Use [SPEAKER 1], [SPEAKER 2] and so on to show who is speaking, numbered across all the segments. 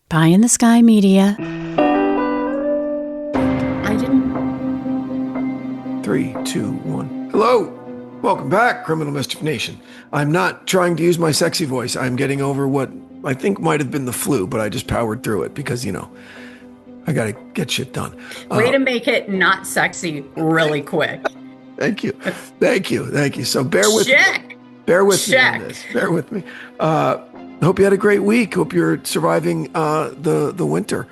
[SPEAKER 1] Pie in the Sky Media.
[SPEAKER 2] I didn't.
[SPEAKER 3] 3, 2, 1. Hello. Welcome back, Criminal Mischief Nation. I'm not trying to use my sexy voice. I'm getting over what I think might have been the flu, but I just powered through it because, I got to get shit done.
[SPEAKER 2] Way to make it not sexy really quick.
[SPEAKER 3] Thank you. Thank you. Thank you. So bear with me. Bear with me on this. Bear with me. Hope you had a great week. Hope you're surviving the winter.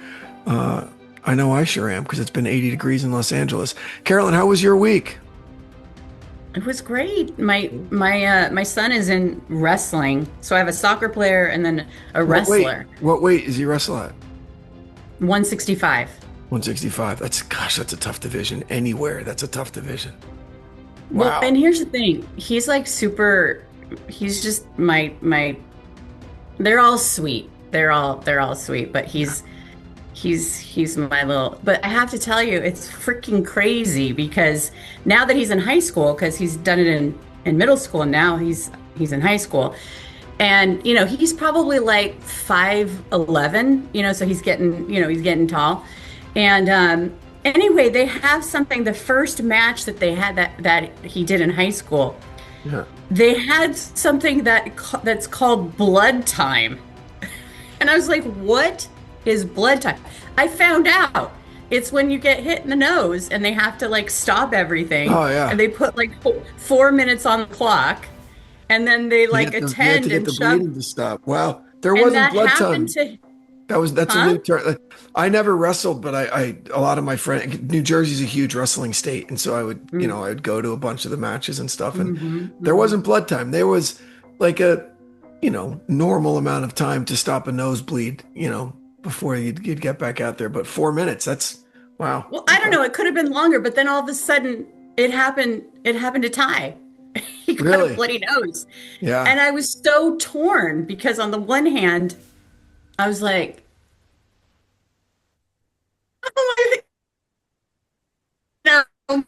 [SPEAKER 3] I know I sure am because it's been 80 degrees in Los Angeles. Carolyn, how was your week?
[SPEAKER 2] It was great. My son is in wrestling, so I have a soccer player and then a wrestler.
[SPEAKER 3] What weight is he wrestle at?
[SPEAKER 2] 165.
[SPEAKER 3] 165. That's a tough division. Anywhere, that's a tough division. Wow.
[SPEAKER 2] Well, and here's the thing. He's like he's just my they're all sweet. They're all sweet, but he's my little, but I have to tell you, it's freaking crazy because now that he's in high school, because he's done it in middle school, and now he's in high school. And, he's probably like 5'11", so he's getting tall. And anyway, they have something, the first match that they had that he did in high school,
[SPEAKER 3] Yeah.
[SPEAKER 2] they had something that's called blood time. And I was like, what is blood time? I found out it's when you get hit in the nose and they have to like stop everything.
[SPEAKER 3] Oh, yeah.
[SPEAKER 2] And they put like 4 minutes on the clock, and then they like attend and
[SPEAKER 3] the
[SPEAKER 2] shove.
[SPEAKER 3] bleeding to stop. Wow, there wasn't blood time. That's a new term. I never wrestled, but I a lot of my friends. New Jersey's a huge wrestling state, and so I would I would go to a bunch of the matches and stuff, and there wasn't blood time. There was like a normal amount of time to stop a nosebleed, before you'd get back out there. But 4 minutes, that's wow.
[SPEAKER 2] Well, I don't know. It could have been longer, but then all of a sudden it happened to Ty. He got a bloody nose.
[SPEAKER 3] Yeah.
[SPEAKER 2] And I was so torn because on the one hand, I was like, oh my, no,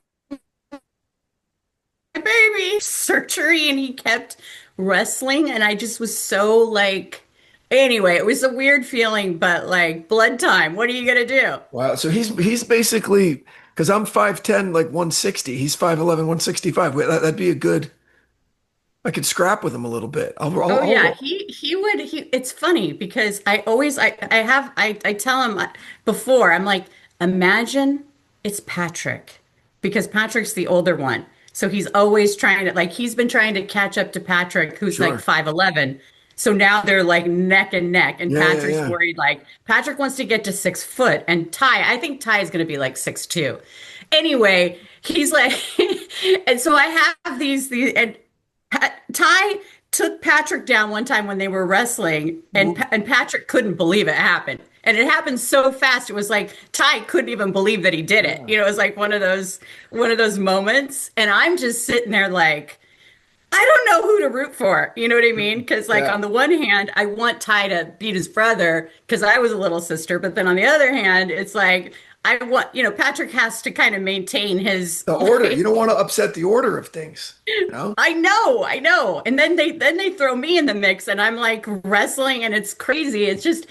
[SPEAKER 2] my baby surgery, and he kept wrestling, and I just was so like, anyway, it was a weird feeling, but like blood time. What are you gonna do?
[SPEAKER 3] Wow. So he's basically, because I'm 5'10", like 160. He's 5'11", 165. That'd be a good. I could scrap with him a little bit.
[SPEAKER 2] Yeah, he would. It's funny because I always I tell him before, I'm like, imagine it's Patrick, because Patrick's the older one. So he's always trying to, like, he's been trying to catch up to Patrick, who's
[SPEAKER 3] Sure.
[SPEAKER 2] like 5'11". So now they're like neck and neck, and Patrick's worried, like Patrick wants to get to 6 foot, and I think Ty is going to be like 6'2". Anyway, he's like, and so I have these and Ty took Patrick down one time when they were wrestling, and Patrick couldn't believe it happened. And it happened so fast. It was like Ty couldn't even believe that he did it. It was like one of those moments. And I'm just sitting there like, I don't know who to root for. You know what I mean? Because like on the one hand, I want Ty to beat his brother because I was a little sister. But then on the other hand, it's like, I want, Patrick has to kind of maintain the
[SPEAKER 3] order. You don't want to upset the order of things.
[SPEAKER 2] I know. And then they throw me in the mix, and I'm like wrestling, and it's crazy. It's just,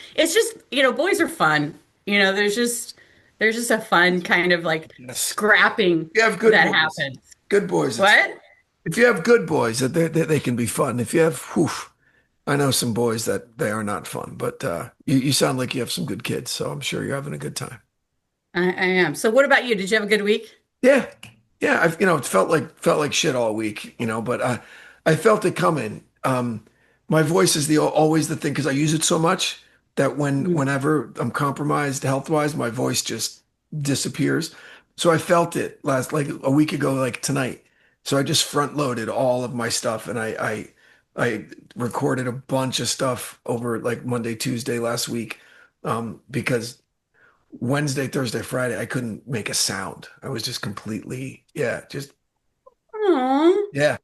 [SPEAKER 2] boys are fun. There's just a fun kind of like scrapping
[SPEAKER 3] You have good
[SPEAKER 2] that
[SPEAKER 3] boys.
[SPEAKER 2] happens.
[SPEAKER 3] Good boys.
[SPEAKER 2] What?
[SPEAKER 3] If you have good boys, they can be fun. If you have, I know some boys that they are not fun, but you sound like you have some good kids, so I'm sure you're having a good time.
[SPEAKER 2] I am. So what about you? Did you have a good week?
[SPEAKER 3] Yeah. I've it felt like shit all week, but I felt it coming. My voice is always the thing because I use it so much that whenever I'm compromised health-wise, my voice just disappears. So I felt it like a week ago, like tonight. So I just front loaded all of my stuff, and I recorded a bunch of stuff over like Monday, Tuesday last week, because Wednesday, Thursday, Friday, I couldn't make a sound. I was just completely, just,
[SPEAKER 2] Aww.
[SPEAKER 3] yeah.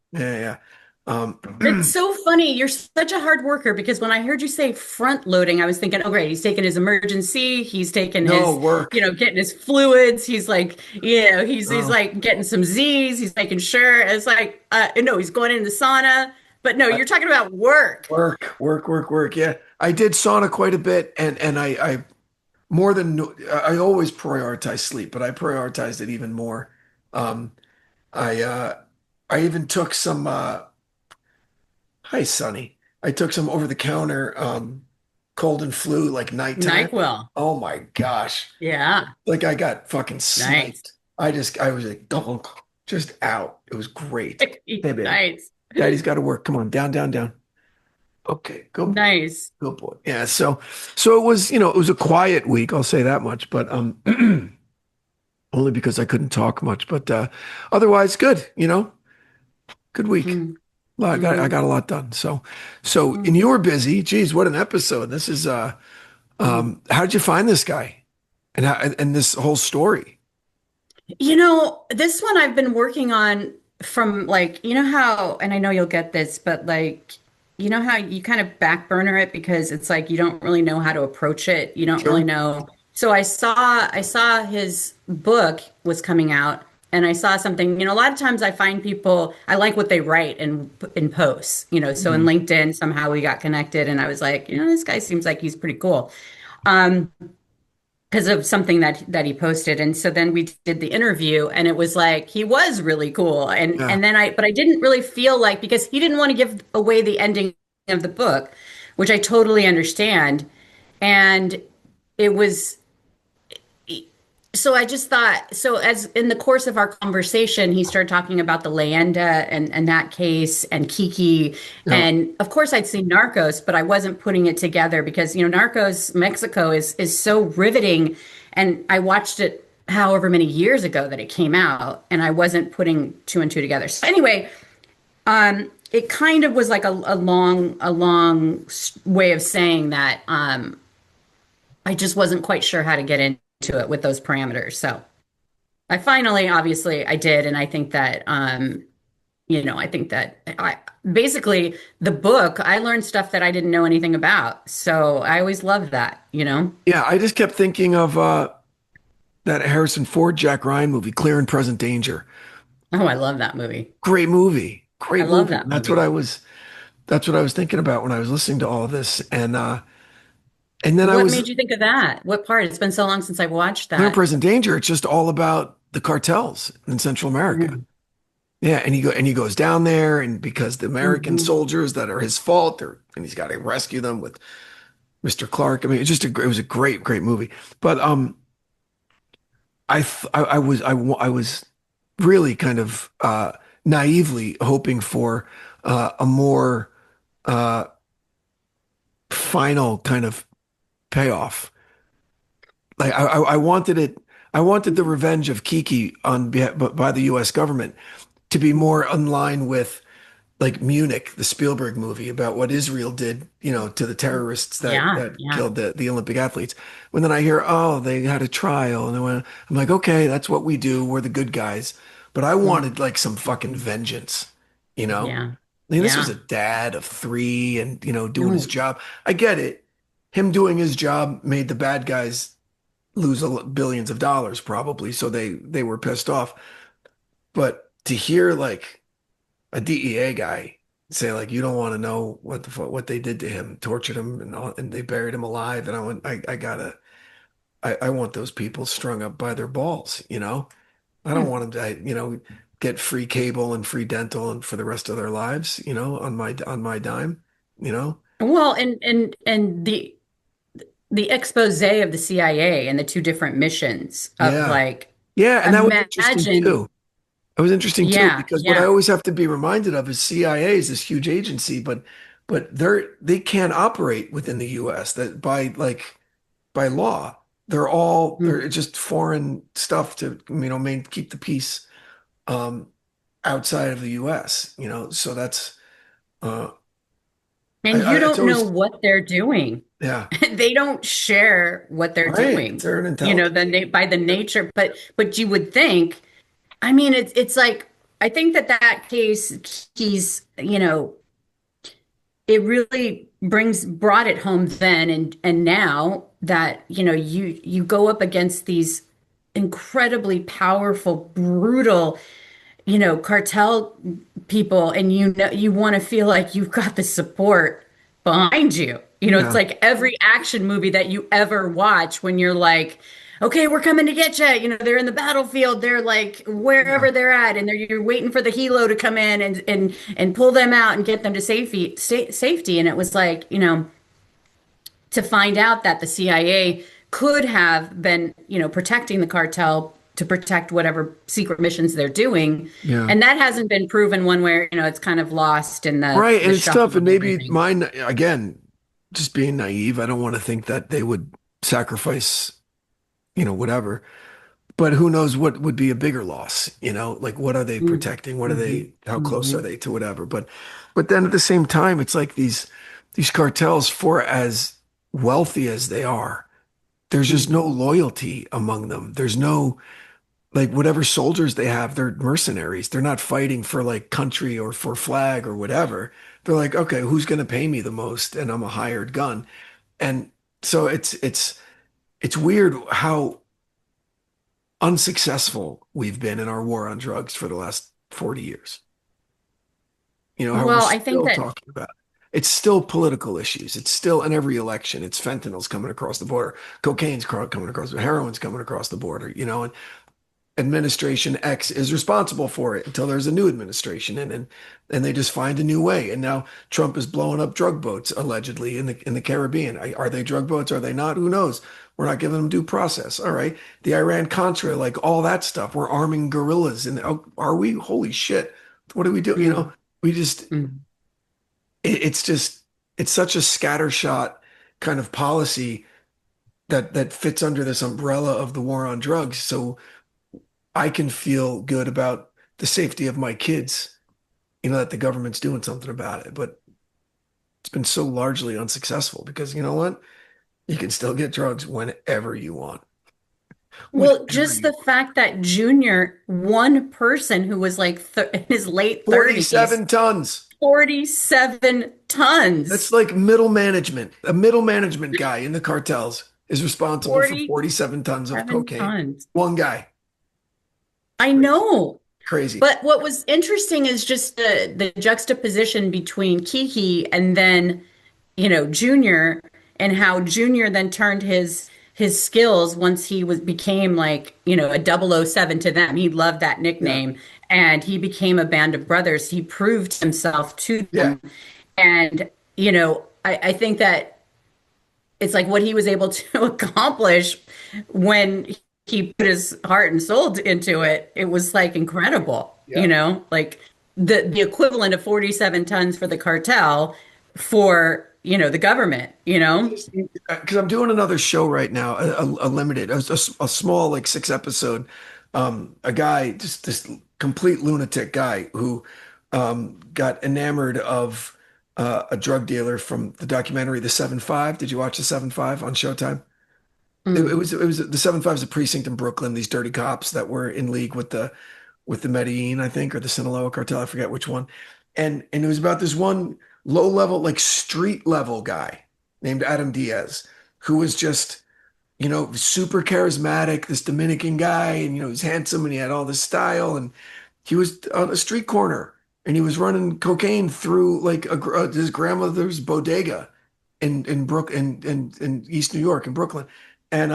[SPEAKER 2] It's so funny. You're such a hard worker, because when I heard you say front loading, I was thinking, oh, great. He's taking his emergency. He's taking his
[SPEAKER 3] work.
[SPEAKER 2] Getting his fluids. He's like, he's like getting some Z's. He's making sure. It's like, no, he's going in the sauna. But no, you're talking about work.
[SPEAKER 3] Work. Yeah, I did sauna quite a bit, and I more than I always prioritize sleep, but I prioritized it even more. Um, I I even took some. Hi, Sonny. I took some over the counter cold and flu like nighttime.
[SPEAKER 2] NyQuil.
[SPEAKER 3] Oh my gosh,
[SPEAKER 2] Yeah.
[SPEAKER 3] like I got fucking
[SPEAKER 2] Nice.
[SPEAKER 3] sniped. I was like dunk, just out. It was great. Hey, babe,
[SPEAKER 2] Nice.
[SPEAKER 3] Daddy's got to work. Come on, down, down, down. Okay, good boy.
[SPEAKER 2] Nice.
[SPEAKER 3] Good boy. Yeah, so it was, it was a quiet week, I'll say that much, but only because I couldn't talk much, but otherwise good, good week.
[SPEAKER 2] Mm-hmm.
[SPEAKER 3] Well, I got a lot done. So and you were busy. Geez, what an episode. This is
[SPEAKER 2] Mm-hmm.
[SPEAKER 3] how did you find this guy and this whole story?
[SPEAKER 2] This one I've been working on from like, how, and I know you'll get this, but like, how you kind of back burner it because it's like you don't really know how to approach it. You don't really
[SPEAKER 3] Sure.
[SPEAKER 2] know. So I saw his book was coming out and I saw something, a lot of times I find people, I like what they write in posts, so in
[SPEAKER 3] Mhm.
[SPEAKER 2] LinkedIn somehow we got connected and I was like, this guy seems like he's pretty cool. Um, because of something that he posted. And so then we did the interview and it was like he was really cool. And
[SPEAKER 3] Yeah.
[SPEAKER 2] and then but I didn't really feel like because he didn't want to give away the ending of the book, which I totally understand. And it was so I just thought, so as in the course of our conversation, he started talking about the Leyenda and that case and Kiki.
[SPEAKER 3] Yeah.
[SPEAKER 2] And of course I'd seen Narcos, but I wasn't putting it together because, Narcos Mexico is so riveting. And I watched it however many years ago that it came out, and I wasn't putting two and two together. So anyway, it kind of was like a long way of saying that I just wasn't quite sure how to get into it with those parameters. So I finally, obviously, I did, and I think that, I think that I basically the book I learned stuff that I didn't know anything about. So I always loved that.
[SPEAKER 3] Yeah, I just kept thinking of that Harrison Ford Jack Ryan movie, Clear and Present Danger.
[SPEAKER 2] Oh, I love that movie.
[SPEAKER 3] Great movie.
[SPEAKER 2] I
[SPEAKER 3] Great
[SPEAKER 2] love
[SPEAKER 3] movie.
[SPEAKER 2] that movie.
[SPEAKER 3] That's what I was thinking about when I was listening to all of this. And then I
[SPEAKER 2] What
[SPEAKER 3] was
[SPEAKER 2] made you think of that? What part? It's been so long since I've watched
[SPEAKER 3] Clear and
[SPEAKER 2] that.
[SPEAKER 3] Present Danger. It's just all about the cartels in Central America.
[SPEAKER 2] Mhm.
[SPEAKER 3] Yeah, and he goes down there, and because the American
[SPEAKER 2] Mhm.
[SPEAKER 3] soldiers that are his fault, and he's got to rescue them with Mr. Clark. I mean, it was a great movie. But I was really kind of naively hoping for a more uh, final kind of payoff. Like I wanted it. I wanted the revenge of Kiki by the U.S. government to be more in line with like Munich, the Spielberg movie about what Israel did, to the terrorists
[SPEAKER 2] Yeah,
[SPEAKER 3] that
[SPEAKER 2] yeah,
[SPEAKER 3] killed the Olympic athletes. When then I hear, oh, they had a trial, and I'm like, okay, that's what we do. We're the good guys. But I
[SPEAKER 2] mm,
[SPEAKER 3] wanted like some fucking vengeance, you know?
[SPEAKER 2] yeah,
[SPEAKER 3] I mean, this was a
[SPEAKER 2] yeah.
[SPEAKER 3] dad of three and, doing his
[SPEAKER 2] No.
[SPEAKER 3] job. I get it. Him doing his job made the bad guys lose billions of dollars probably, so they were pissed off. But to hear like a DEA guy say like you don't want to know what they did to him, tortured him and they buried him alive, and I want those people strung up by their balls, I don't
[SPEAKER 2] Hmm.
[SPEAKER 3] want them to, get free cable and free dental and for the rest of their lives, on my dime, you know.
[SPEAKER 2] Well, and the expose of the CIA and the two different missions of
[SPEAKER 3] Yeah.
[SPEAKER 2] like
[SPEAKER 3] Yeah, and that was interesting
[SPEAKER 2] imagine,
[SPEAKER 3] too. It was interesting too
[SPEAKER 2] yeah,
[SPEAKER 3] because what I
[SPEAKER 2] yeah,
[SPEAKER 3] always have to be reminded of is CIA is this huge agency, but they can't operate within the US that by law. They're
[SPEAKER 2] mm.
[SPEAKER 3] just foreign stuff to keep the peace um outside of the US, so that's uh
[SPEAKER 2] And you
[SPEAKER 3] it's
[SPEAKER 2] don't know
[SPEAKER 3] always
[SPEAKER 2] what they're doing.
[SPEAKER 3] yeah,
[SPEAKER 2] They don't share what they're
[SPEAKER 3] right.
[SPEAKER 2] doing.
[SPEAKER 3] They're an intelligence.
[SPEAKER 2] By the nature, but you would think, I mean, it's like I think that case, it really brought it home then and now that you go up against these incredibly powerful, brutal. cartel people, and you want to feel like you've got the support behind you. It's
[SPEAKER 3] Yeah,
[SPEAKER 2] like every action movie that you ever watch when you're like, okay, we're coming to get you. They're in the battlefield, they're like
[SPEAKER 3] yeah.
[SPEAKER 2] wherever they're at, and you're waiting for the helo to come in and pull them out and get them to safety. And it was like, to find out that the CIA could have been, protecting the cartel to protect whatever secret missions they're doing.
[SPEAKER 3] Yeah.
[SPEAKER 2] And that hasn't been proven one way, it's kind of lost in the
[SPEAKER 3] Right. And
[SPEAKER 2] the
[SPEAKER 3] it's tough.
[SPEAKER 2] shuffle
[SPEAKER 3] And
[SPEAKER 2] of
[SPEAKER 3] maybe
[SPEAKER 2] everything.
[SPEAKER 3] mine, again, just being naive, I don't want to think that they would sacrifice, whatever. But who knows what would be a bigger loss, Like what are they protecting? What are
[SPEAKER 2] Mm-hmm.
[SPEAKER 3] how close are
[SPEAKER 2] Hmm.
[SPEAKER 3] they to whatever? But then at the same time, it's like these cartels, for as wealthy as they are, there's just no loyalty among them. There's no like whatever soldiers they have, they're mercenaries. They're not fighting for like country or for flag or whatever. They're like, okay, who's going to pay me the most? And I'm a hired gun. And so it's weird how unsuccessful we've been in our war on drugs for the last 40 years. How we're
[SPEAKER 2] Well, I think
[SPEAKER 3] still
[SPEAKER 2] that
[SPEAKER 3] talking about it. It's still political issues. It's still in every election. It's fentanyl's coming across the border, cocaine's coming across, heroin's coming across the border, and administration X is responsible for it until there's a new administration and they just find a new way. And now Trump is blowing up drug boats allegedly in the Caribbean. Are they drug boats? Are they not? Who knows? We're not giving them due process. All right. The Iran Contra, like all that stuff. We're arming guerrillas. And are we? Holy shit. What do we do?
[SPEAKER 2] mm,
[SPEAKER 3] We just
[SPEAKER 2] mm.
[SPEAKER 3] it's just it's such a scattershot kind of policy that fits under this umbrella of the war on drugs. So I can feel good about the safety of my kids, that the government's doing something about it. But it's been so largely unsuccessful because you know what? You can still get drugs whenever you want.
[SPEAKER 2] Well,
[SPEAKER 3] Whenever
[SPEAKER 2] just
[SPEAKER 3] you
[SPEAKER 2] the
[SPEAKER 3] want.
[SPEAKER 2] fact that Junior, one person who was like th in his late 30s,
[SPEAKER 3] 47 tons.
[SPEAKER 2] 47
[SPEAKER 3] That's
[SPEAKER 2] tons,
[SPEAKER 3] like middle management. A middle management guy in the cartels is responsible for
[SPEAKER 2] 47
[SPEAKER 3] 47 tons of cocaine.
[SPEAKER 2] tons.
[SPEAKER 3] One guy.
[SPEAKER 2] I
[SPEAKER 3] Crazy.
[SPEAKER 2] know.
[SPEAKER 3] Crazy.
[SPEAKER 2] But what was interesting is just the juxtaposition between Kiki and then, Junior, and how Junior then turned his skills once he became like, a 007 to them. He loved that
[SPEAKER 3] Yeah.
[SPEAKER 2] nickname, and he became a band of brothers. He proved himself to
[SPEAKER 3] Yeah.
[SPEAKER 2] them. And, I think that it's like what he was able to accomplish when he put his heart and soul into it. It was like incredible,
[SPEAKER 3] Yeah.
[SPEAKER 2] like the equivalent of 47 tons for the cartel for, the government,
[SPEAKER 3] Because I'm doing another show right now, a limited, a small, like 6 episode. A guy, just this complete lunatic guy who got enamored of a drug dealer from the documentary The 7-5. Did you watch The 7-5 on Showtime?
[SPEAKER 2] Mm.
[SPEAKER 3] It was the 7-5 is a precinct in Brooklyn. These dirty cops that were in league with the Medellin, I think, or the Sinaloa cartel. I forget which one. And it was about this one low level, like street level guy named Adam Diaz, who was just, super charismatic, this Dominican guy, and he's handsome and he had all this style, and he was on a street corner and he was running cocaine through like his grandmother's bodega in in East New York in Brooklyn, and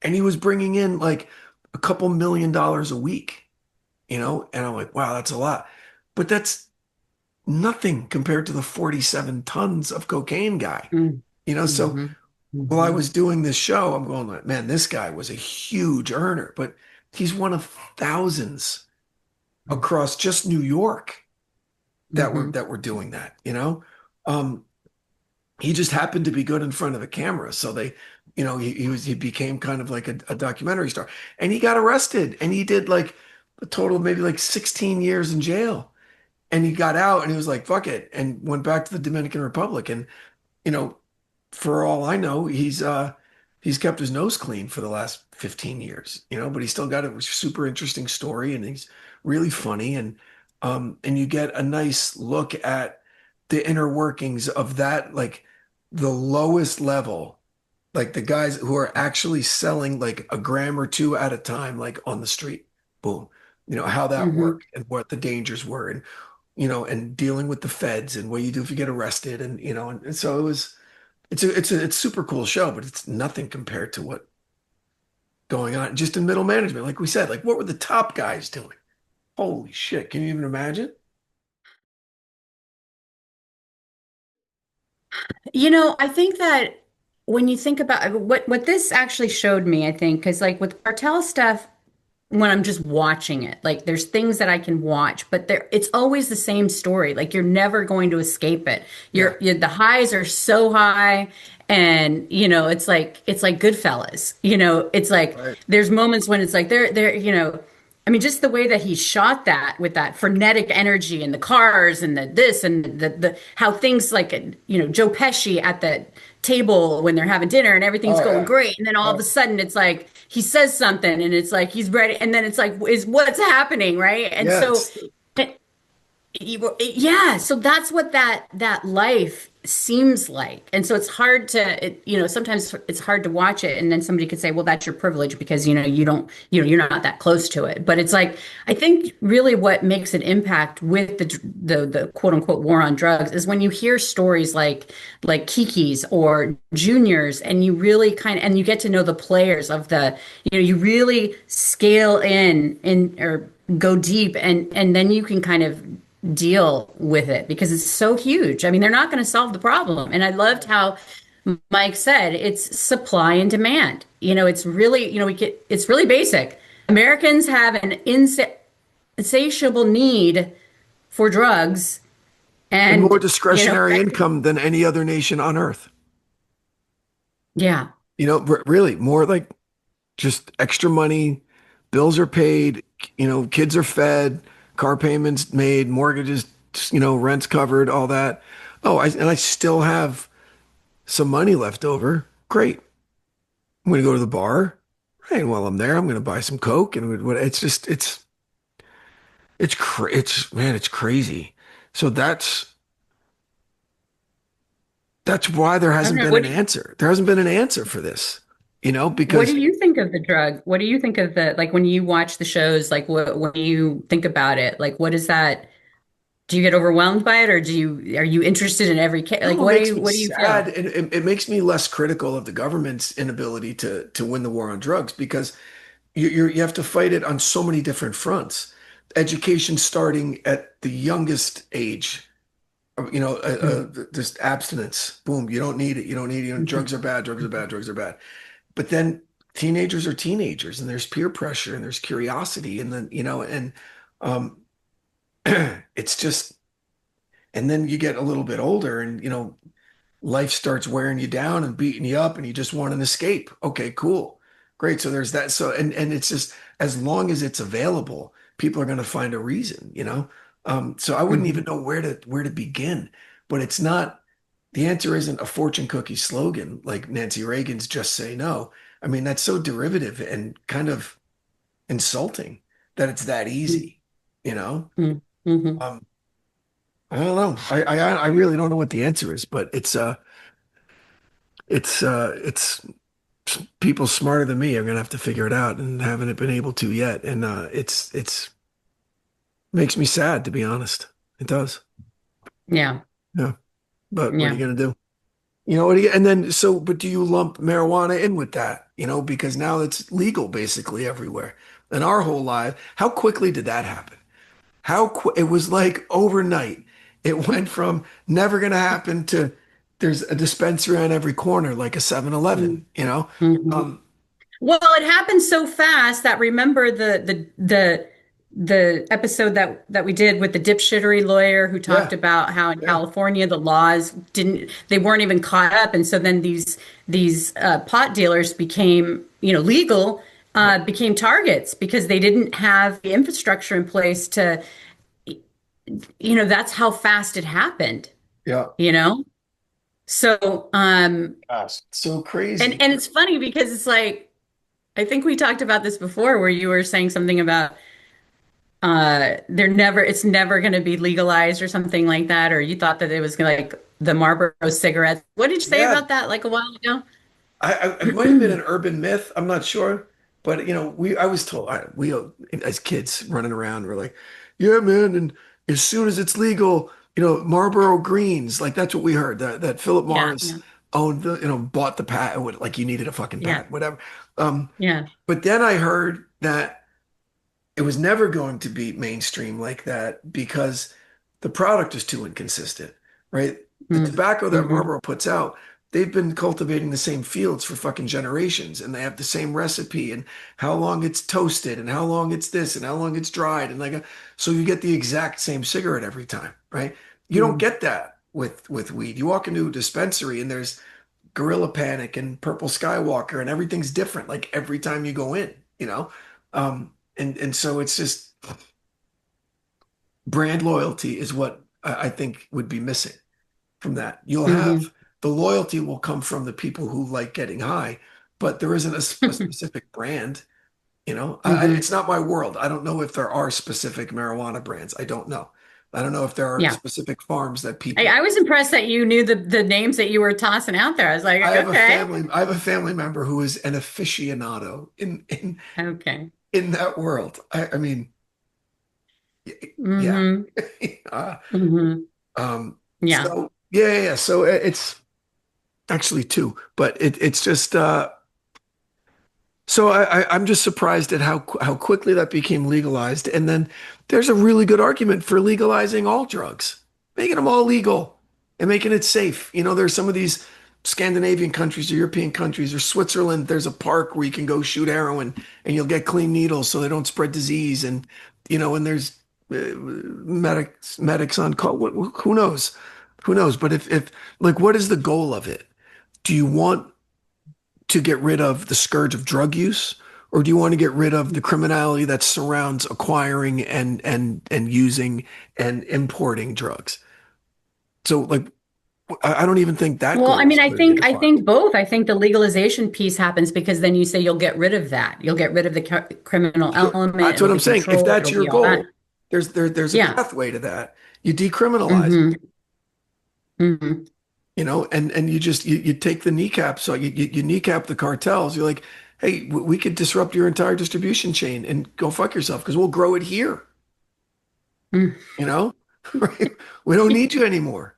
[SPEAKER 3] and he was bringing in like a couple $1 million a week, and I'm like, wow, that's a lot. But that's nothing compared to the 47 tons of cocaine guy,
[SPEAKER 2] Mm.
[SPEAKER 3] So
[SPEAKER 2] Hmm.
[SPEAKER 3] while I
[SPEAKER 2] Hmm.
[SPEAKER 3] was doing this show, I'm going like, man, this guy was a huge earner, but he's one of thousands across just New York
[SPEAKER 2] Hmm.
[SPEAKER 3] that were doing that. Um, he just happened to be good in front of the camera. So he became kind of like a documentary star. And he got arrested and he did like a total of maybe like 16 years in jail. And he got out and he was like, fuck it, and went back to the Dominican Republic. And, you know, for all I know, he's kept his nose clean for the last 15 years, but he's still got a super interesting story and he's really funny and you get a nice look at the inner workings of that, like the lowest level, like the guys who are actually selling like a gram or two at a time, like on the street. Boom. how that
[SPEAKER 2] Hmm.
[SPEAKER 3] worked and what the dangers were, and and dealing with the feds and what you do if you get arrested, and and so it's super cool show, but it's nothing compared to what going on just in middle management. Like we said, like what were the top guys doing? Holy shit, can you even imagine?
[SPEAKER 2] I think that when you think about what this actually showed me, I think, because like with cartel stuff, when I'm just watching it, like there's things that I can watch, but it's always the same story. Like you're never going to escape it.
[SPEAKER 3] Yeah.
[SPEAKER 2] The highs are so high, and it's like Goodfellas. It's like
[SPEAKER 3] Right.
[SPEAKER 2] there's moments when it's like they're. I mean, just the way that he shot that with that frenetic energy and the cars and the this and the how things like Joe Pesci at the table when they're having dinner and everything's
[SPEAKER 3] Oh
[SPEAKER 2] going
[SPEAKER 3] yeah.
[SPEAKER 2] great, and then all of a
[SPEAKER 3] Oh,
[SPEAKER 2] sudden it's like he says something and it's like he's ready, and then it's like is what's happening, right? And
[SPEAKER 3] yeah.
[SPEAKER 2] so yeah, so that's what that life seems like. And so it's hard to sometimes it's hard to watch it, and then somebody could say, well, that's your privilege because you don't you're not that close to it. But it's like I think really what makes an impact with the quote unquote war on drugs is when you hear stories like Kiki's or Junior's, and you really and you get to know the players of you really scale in or go deep, and then you can kind of deal with it because it's so huge. I mean, they're not going to solve the problem. And I loved how Mike said it's supply and demand. It's really, it's really basic. Americans have an insatiable need for drugs.
[SPEAKER 3] And more
[SPEAKER 2] And,
[SPEAKER 3] discretionary income than any other nation on earth.
[SPEAKER 2] yeah.
[SPEAKER 3] Really more like just extra money, bills are paid, kids are fed, car payments made, mortgages, rents covered, all that. Oh, and I still have some money left over. Great. I'm going to go to the bar. Right. And while I'm there, I'm going to buy some Coke. And it's just, man, it's crazy. So that's why there
[SPEAKER 2] I don't
[SPEAKER 3] hasn't
[SPEAKER 2] know.
[SPEAKER 3] been an answer. There hasn't been an answer for this,
[SPEAKER 2] What
[SPEAKER 3] because
[SPEAKER 2] do you think of the drug? What do you think of like when you watch the shows, like when you think about it, like what is that? Do you get overwhelmed by it, or are you interested in every case? Like
[SPEAKER 3] no, it makes me
[SPEAKER 2] what do you feel?
[SPEAKER 3] sad, and it makes me less critical of the government's inability to win the war on drugs, because you have to fight it on so many different fronts. Education starting at the youngest age, just abstinence. Boom, you don't need it. You don't need it.
[SPEAKER 2] Mhm.
[SPEAKER 3] Drugs are bad. Drugs are bad. Drugs are bad. But then teenagers are teenagers, and there's peer pressure, and there's curiosity, and then and um, it's just, and then you get a little bit older, and life starts wearing you down and beating you up, and you just want an escape. Okay, cool. Great. So there's that. So, and it's just, as long as it's available, people are going to find a reason. So I wouldn't even
[SPEAKER 2] Mhm.
[SPEAKER 3] know where to begin. But it's not, the answer isn't a fortune cookie slogan like Nancy Reagan's just say no. I mean, that's so derivative and kind of insulting that it's that easy, you know?
[SPEAKER 2] Mhm. Mhm.
[SPEAKER 3] Um, I don't know. I really don't know what the answer is, but it's people smarter than me are gonna have to figure it out, and haven't been able to yet. And it's makes me sad, to be honest. It does.
[SPEAKER 2] Yeah.
[SPEAKER 3] Yeah. But what are you
[SPEAKER 2] Yeah.
[SPEAKER 3] gonna do? What do you, and then so but do you lump marijuana in with that? Because now it's legal basically everywhere. And our whole life, how quickly did that happen? It was like overnight. It went from never gonna happen to there's a dispensary on every corner, like a 7-Eleven,
[SPEAKER 2] Mhm.
[SPEAKER 3] Um,
[SPEAKER 2] Well, it happened so fast that remember the episode that we did with the dipshittery lawyer who talked
[SPEAKER 3] yeah,
[SPEAKER 2] about how in
[SPEAKER 3] yeah,
[SPEAKER 2] California the laws they weren't even caught up, and so then these pot dealers became legal,
[SPEAKER 3] yep,
[SPEAKER 2] became targets because they didn't have the infrastructure in place to that's how fast it happened,
[SPEAKER 3] yeah.
[SPEAKER 2] you know? So
[SPEAKER 3] Gosh, so
[SPEAKER 2] and
[SPEAKER 3] crazy.
[SPEAKER 2] and it's funny because it's like I think we talked about this before where you were saying something about it's never going to be legalized or something like that, or you thought that it was gonna, like the Marlboro cigarettes. What did you say
[SPEAKER 3] Yeah,
[SPEAKER 2] about that like a while ago?
[SPEAKER 3] it might have been an urban myth. I'm not sure. But I was told we as kids running around, we're like, yeah, man, and as soon as it's legal, Marlboro Greens, like that's what we heard that Philip
[SPEAKER 2] Yeah,
[SPEAKER 3] Morris
[SPEAKER 2] yeah,
[SPEAKER 3] owned bought the patent, like you needed a fucking
[SPEAKER 2] yeah,
[SPEAKER 3] patent, whatever. Um,
[SPEAKER 2] yeah.
[SPEAKER 3] but then I heard that it was never going to be mainstream like that because the product is too inconsistent, right? The
[SPEAKER 2] Mm,
[SPEAKER 3] tobacco that
[SPEAKER 2] hmm
[SPEAKER 3] Marlboro puts out, they've been cultivating the same fields for fucking generations, and they have the same recipe and how long it's toasted and how long it's this and how long it's dried and so you get the exact same cigarette every time, right? You don't
[SPEAKER 2] mm,
[SPEAKER 3] get that with weed. You walk into a dispensary and there's Gorilla Panic and Purple Skywalker and everything's different like every time you go in. And so it's just brand loyalty is what I think would be missing from that. You'll have
[SPEAKER 2] hmm
[SPEAKER 3] the loyalty will come from the people who like getting high, but there isn't a specific brand.
[SPEAKER 2] hmm
[SPEAKER 3] It's not my world. I don't know if there are specific marijuana brands. I don't know. I don't know if there are
[SPEAKER 2] Yeah.
[SPEAKER 3] specific farms that
[SPEAKER 2] I
[SPEAKER 3] people.
[SPEAKER 2] was impressed that you knew the names that you were tossing out there. I was like, okay,
[SPEAKER 3] I have a family member who is an aficionado
[SPEAKER 2] okay.
[SPEAKER 3] in that world. I mean, yeah.
[SPEAKER 2] hmm
[SPEAKER 3] Uh,
[SPEAKER 2] hmm Yeah.
[SPEAKER 3] so yeah, yeah, yeah. So it's actually two, but it's just so I'm just surprised at how quickly that became legalized. And then there's a really good argument for legalizing all drugs, making them all legal and making it safe. There's some of these Scandinavian countries or European countries or Switzerland, there's a park where you can go shoot heroin and you'll get clean needles so they don't spread disease. And there's medics on call. Who knows? Who knows? But if like, what is the goal of it? Do you want to get rid of the scourge of drug use, or do you want to get rid of the criminality that surrounds acquiring and using and importing drugs? So like I don't even think that
[SPEAKER 2] Well, I
[SPEAKER 3] goal is
[SPEAKER 2] mean, I
[SPEAKER 3] clearly
[SPEAKER 2] think I
[SPEAKER 3] defined.
[SPEAKER 2] think both. I think the legalization piece happens because then you say you'll get rid of that. You'll get rid of the criminal
[SPEAKER 3] Sure.
[SPEAKER 2] element.
[SPEAKER 3] That's what
[SPEAKER 2] It'll
[SPEAKER 3] I'm
[SPEAKER 2] be
[SPEAKER 3] saying. If
[SPEAKER 2] controlled.
[SPEAKER 3] that's
[SPEAKER 2] It'll
[SPEAKER 3] your
[SPEAKER 2] be all that.
[SPEAKER 3] goal, there's a
[SPEAKER 2] Yeah.
[SPEAKER 3] pathway to that. You decriminalize,
[SPEAKER 2] hmm hmm
[SPEAKER 3] and you take the kneecap, so you kneecap the cartels. You're like, hey, we could disrupt your entire distribution chain and go fuck yourself because we'll grow it here. You know, right? We don't need you anymore.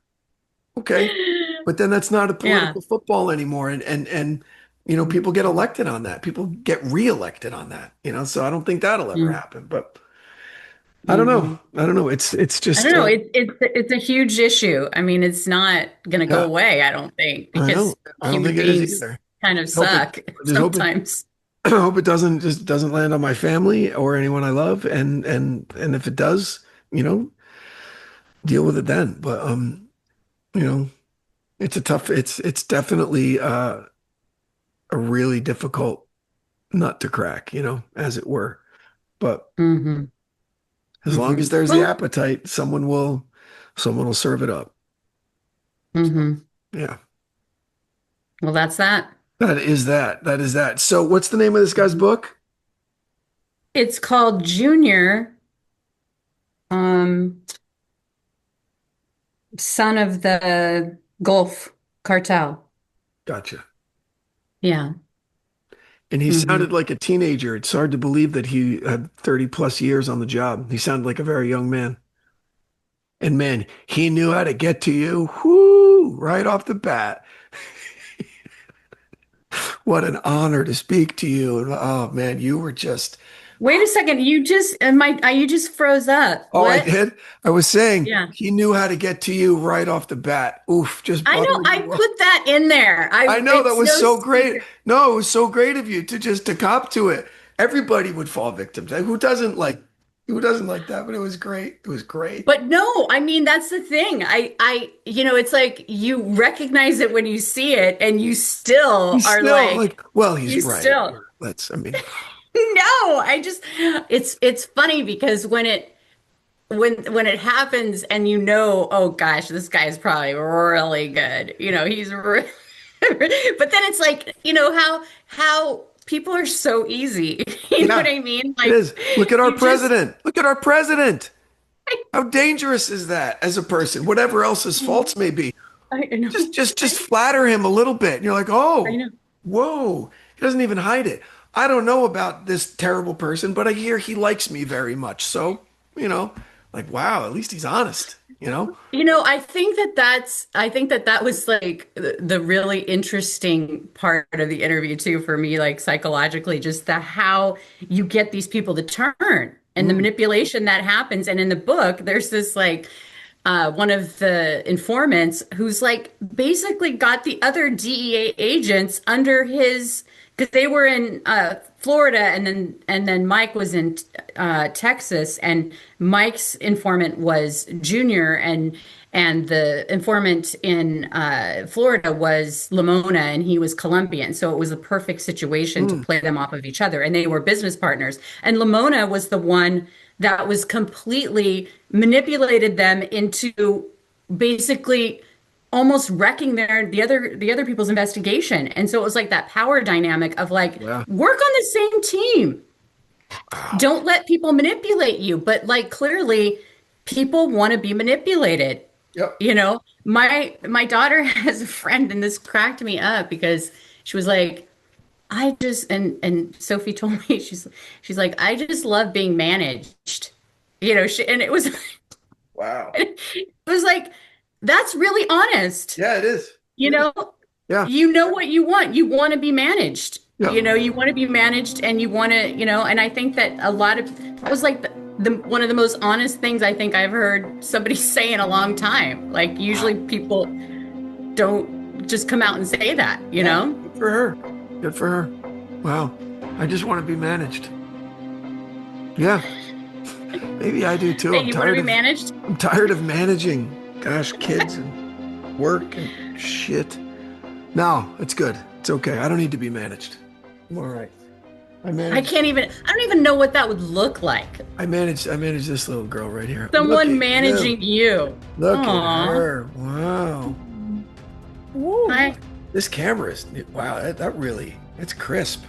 [SPEAKER 3] Okay. But then that's not a
[SPEAKER 2] Yeah.
[SPEAKER 3] political football anymore. And people get elected on that. People get reelected on that. So I don't think that'll ever happen. But I don't know.
[SPEAKER 2] Mm-hmm.
[SPEAKER 3] I don't know. It's
[SPEAKER 2] I
[SPEAKER 3] just
[SPEAKER 2] don't know. It's a huge issue. I mean, it's not going to go
[SPEAKER 3] yeah,
[SPEAKER 2] away, I don't think,
[SPEAKER 3] I know.
[SPEAKER 2] because
[SPEAKER 3] I don't
[SPEAKER 2] human
[SPEAKER 3] think it is
[SPEAKER 2] beings
[SPEAKER 3] either.
[SPEAKER 2] kind of
[SPEAKER 3] Hope it
[SPEAKER 2] suck
[SPEAKER 3] just hope it
[SPEAKER 2] sometimes.
[SPEAKER 3] I hope it doesn't land on my family or anyone I love. And if it does, deal with it then. But you know, it's definitely a really difficult nut to crack, as it were. But
[SPEAKER 2] hmm
[SPEAKER 3] as long as there's the
[SPEAKER 2] Well,
[SPEAKER 3] appetite, someone will serve it up. So,
[SPEAKER 2] hmm
[SPEAKER 3] yeah.
[SPEAKER 2] well, that's that.
[SPEAKER 3] That is that. That is that. So what's the name of this guy's book?
[SPEAKER 2] It's called Junior, um, son of the Gulf Cartel.
[SPEAKER 3] Gotcha.
[SPEAKER 2] Yeah.
[SPEAKER 3] And he
[SPEAKER 2] hmm
[SPEAKER 3] sounded like a teenager. It's hard to believe that he had 30 plus years on the job. He sounded like a very young man. And man, he knew how to get to you. Whoo, right off the bat. What an honor to speak to you. And oh man, you were just
[SPEAKER 2] Wait a second. You just froze up.
[SPEAKER 3] oh, I
[SPEAKER 2] What?
[SPEAKER 3] did. I was saying
[SPEAKER 2] Yeah.
[SPEAKER 3] he knew how to get to you right off the bat. Oof, just
[SPEAKER 2] I know.
[SPEAKER 3] buttering
[SPEAKER 2] I
[SPEAKER 3] you up.
[SPEAKER 2] put that in there.
[SPEAKER 3] I know that
[SPEAKER 2] It's
[SPEAKER 3] was
[SPEAKER 2] no
[SPEAKER 3] so great.
[SPEAKER 2] secret.
[SPEAKER 3] No, it was so great of you to cop to it. Everybody would fall victim to it. Who doesn't like that? But it was great. It was great.
[SPEAKER 2] But no, I mean, that's the thing. It's like you recognize it when you see it, and you still
[SPEAKER 3] He's
[SPEAKER 2] are
[SPEAKER 3] still
[SPEAKER 2] like,
[SPEAKER 3] like, well, he's
[SPEAKER 2] you
[SPEAKER 3] right.
[SPEAKER 2] still,
[SPEAKER 3] I mean,
[SPEAKER 2] no, it's funny because when it happens and oh gosh, this guy is probably really good. But then it's like, how people are so easy. You know what
[SPEAKER 3] yeah,
[SPEAKER 2] I mean?
[SPEAKER 3] it
[SPEAKER 2] Like
[SPEAKER 3] is. Look at our
[SPEAKER 2] you just,
[SPEAKER 3] president. Look at our president. How dangerous is that as a person, whatever else his faults may be?
[SPEAKER 2] I know,
[SPEAKER 3] Just flatter him a little bit. And you're like,
[SPEAKER 2] I
[SPEAKER 3] oh,
[SPEAKER 2] know.
[SPEAKER 3] whoa. He doesn't even hide it. I don't know about this terrible person, but I hear he likes me very much. So, you know, like, wow, at least he's honest, you know?
[SPEAKER 2] I think that that was like the really interesting part of the interview too for me, like psychologically, just the how you get these people to turn and the
[SPEAKER 3] Mm,
[SPEAKER 2] manipulation that happens. And in the book, there's this like one of the informants who's like basically got the other DEA agents under his because they were in Florida and then Mike was in Texas and Mike's informant was Junior and the informant in Florida was Lamona and he was Colombian. So it was a perfect situation to
[SPEAKER 3] mm,
[SPEAKER 2] play them off of each other. And they were business partners. And Lamona was the one that was completely manipulated them into basically almost wrecking the other people's investigation. And so it was like that power dynamic of like
[SPEAKER 3] yeah.
[SPEAKER 2] work on the same team. Don't let people manipulate you. But like clearly people want to be manipulated.
[SPEAKER 3] Yep.
[SPEAKER 2] You know, my daughter has a friend and this cracked me up because she was like, I just and Sophie told me she's like, I just love being managed. And
[SPEAKER 3] Wow.
[SPEAKER 2] it was like, that's really honest.
[SPEAKER 3] Yeah, it is.
[SPEAKER 2] You
[SPEAKER 3] It is.
[SPEAKER 2] know,
[SPEAKER 3] Yeah.
[SPEAKER 2] you know what you want. You want to be managed.
[SPEAKER 3] Yeah.
[SPEAKER 2] You want to be managed and you want to, and I think that a lot of that was like the one of the most honest things I think I've heard somebody say in a long time. Like usually people don't just come out and say that, you
[SPEAKER 3] Yeah.
[SPEAKER 2] know?
[SPEAKER 3] Good for her. Good for her. Wow. I just want to be managed. Yeah. Maybe I do too.
[SPEAKER 2] Hey, you want to be managed?
[SPEAKER 3] I'm tired of managing. Gosh, kids and work and shit. No, it's good. It's okay. I don't need to be managed. I'm all right. I
[SPEAKER 2] I don't even know what that would look like.
[SPEAKER 3] I manage this little girl right here. Look
[SPEAKER 2] Someone
[SPEAKER 3] at
[SPEAKER 2] managing you.
[SPEAKER 3] Look
[SPEAKER 2] Aw.
[SPEAKER 3] at her. Wow.
[SPEAKER 2] Hi.
[SPEAKER 3] This camera is wow, that really it's crisp.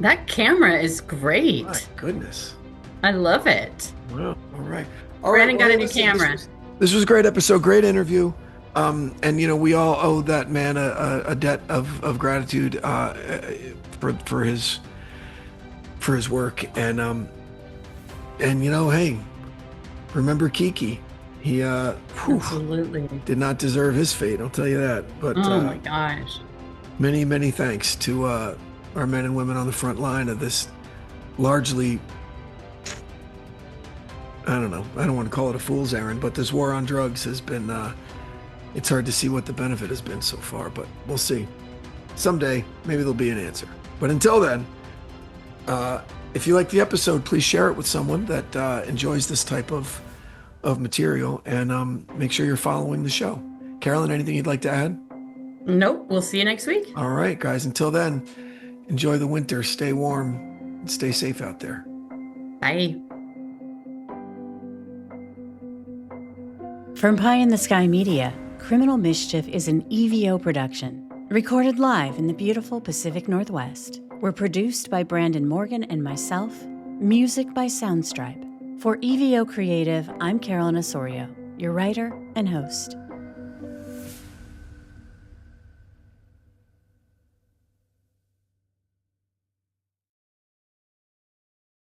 [SPEAKER 2] That camera is great.
[SPEAKER 3] My goodness.
[SPEAKER 2] I love it.
[SPEAKER 3] Wow. All right. All
[SPEAKER 2] Brandon got a new
[SPEAKER 3] listen,
[SPEAKER 2] camera.
[SPEAKER 3] This was a great episode, great interview. And we all owe that man a debt of gratitude for his work. And hey, remember Kiki. He
[SPEAKER 2] Absolutely.
[SPEAKER 3] did not deserve his fate, I'll tell you that. But
[SPEAKER 2] Oh my gosh.
[SPEAKER 3] many, many thanks to our men and women on the front line of this largely, I don't know, I don't want to call it a fool's errand, but this war on drugs has been, it's hard to see what the benefit has been so far, but we'll see. Someday, maybe there'll be an answer. But until then, if you like the episode, please share it with someone that enjoys this type of material, and make sure you're following the show. Carolyn, anything you'd like to add?
[SPEAKER 2] Nope. We'll see you next week.
[SPEAKER 3] All right, guys. Until then, enjoy the winter. Stay warm. And stay safe out there.
[SPEAKER 2] Bye.
[SPEAKER 1] From Pie in the Sky Media, Criminal Mischief is an EVO production, recorded live in the beautiful Pacific Northwest. We're produced by Brandon Morgan and myself, music by Soundstripe. For EVO Creative, I'm Carolyn Osorio, your writer and host.